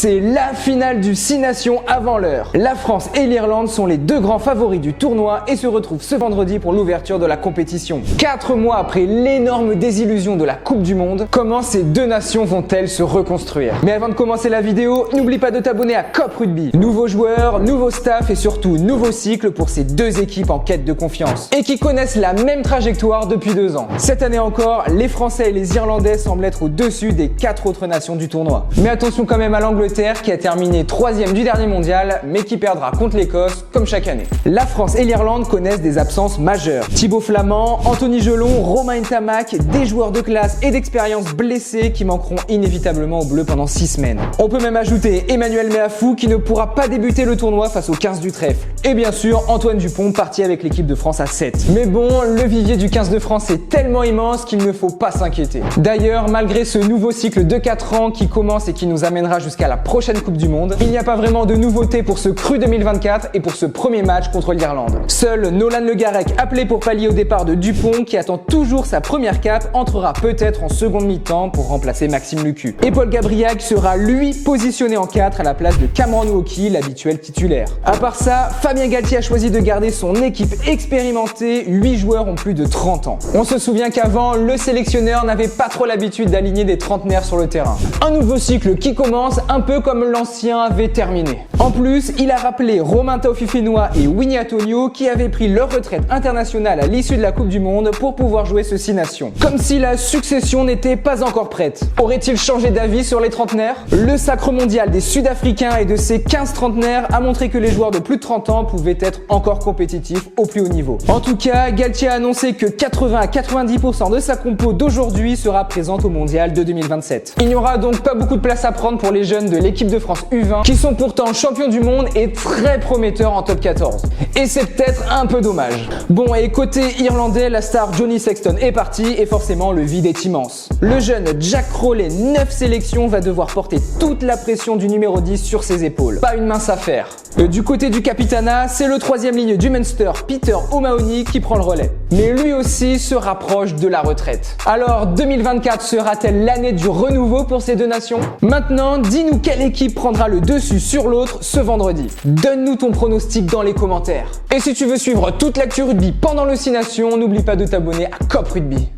C'est la finale du 6 Nations avant l'heure. La France et l'Irlande sont les deux grands favoris du tournoi et se retrouvent ce vendredi pour l'ouverture de la compétition. 4 mois après l'énorme désillusion de la Coupe du Monde, comment ces deux nations vont-elles se reconstruire? Mais avant de commencer la vidéo, n'oublie pas de t'abonner à COP Rugby. Nouveaux joueurs, nouveau staff et surtout nouveau cycle pour ces deux équipes en quête de confiance et qui connaissent la même trajectoire depuis 2 ans. Cette année encore, les Français et les Irlandais semblent être au-dessus des 4 autres nations du tournoi. Mais attention quand même à l'Angleterre qui a terminé 3e du dernier mondial mais qui perdra contre l'Écosse comme chaque année. La France et l'Irlande connaissent des absences majeures. Thibaut Flamand, Anthony Gelon, Romain Ntamak, des joueurs de classe et d'expérience blessés qui manqueront inévitablement aux Bleus pendant 6 semaines. On peut même ajouter Emmanuel Meafou qui ne pourra pas débuter le tournoi face aux 15 du trèfle. Et bien sûr Antoine Dupont parti avec l'équipe de France à 7. Mais bon, le vivier du 15 de France est tellement immense qu'il ne faut pas s'inquiéter. D'ailleurs, malgré ce nouveau cycle de 4 ans qui commence et qui nous amènera jusqu'à la prochaine Coupe du Monde, il n'y a pas vraiment de nouveauté pour ce cru 2024 et pour ce premier match contre l'Irlande. Seul Nolan Le Garec, appelé pour pallier au départ de Dupont, qui attend toujours sa première cape, entrera peut-être en seconde mi-temps pour remplacer Maxime Lucu. Et Paul Gabriac sera lui positionné en 4 à la place de Cameron Wauquiez, l'habituel titulaire. À part ça, Fabien Galtier a choisi de garder son équipe expérimentée, 8 joueurs ont plus de 30 ans. On se souvient qu'avant, le sélectionneur n'avait pas trop l'habitude d'aligner des trentenaires sur le terrain. Un nouveau cycle qui commence un peu comme l'ancien avait terminé. En plus, il a rappelé Romain Taofifénois et Winnie Atonio qui avaient pris leur retraite internationale à l'issue de la Coupe du Monde pour pouvoir jouer ce 6 Nations. Comme si la succession n'était pas encore prête. Aurait-il changé d'avis sur les trentenaires? Le sacre mondial des Sud-Africains et de ses 15 trentenaires a montré que les joueurs de plus de 30 ans pouvaient être encore compétitifs au plus haut niveau. En tout cas, Galtier a annoncé que 80 à 90% de sa compo d'aujourd'hui sera présente au mondial de 2027. Il n'y aura donc pas beaucoup de place à prendre pour les jeunes de l'équipe de France U20 qui sont pourtant champions du monde et très prometteurs en top 14. Et c'est peut-être un peu dommage. Bon, et côté irlandais, la star Johnny Sexton est partie et forcément le vide est immense. Le jeune Jack Crowley, 9 sélections, va devoir porter toute la pression du numéro 10 sur ses épaules. Pas une mince affaire. Du côté du Capitana, c'est le 3e ligne du Munster, Peter O'Mahony, qui prend le relais. Mais lui aussi se rapproche de la retraite. Alors 2024 sera-t-elle l'année du renouveau pour ces deux nations? Maintenant, dis-nous quelle équipe prendra le dessus sur l'autre ce vendredi. Donne-nous ton pronostic dans les commentaires. Et si tu veux suivre toute l'actu rugby pendant le 6 Nations, n'oublie pas de t'abonner à COP Rugby.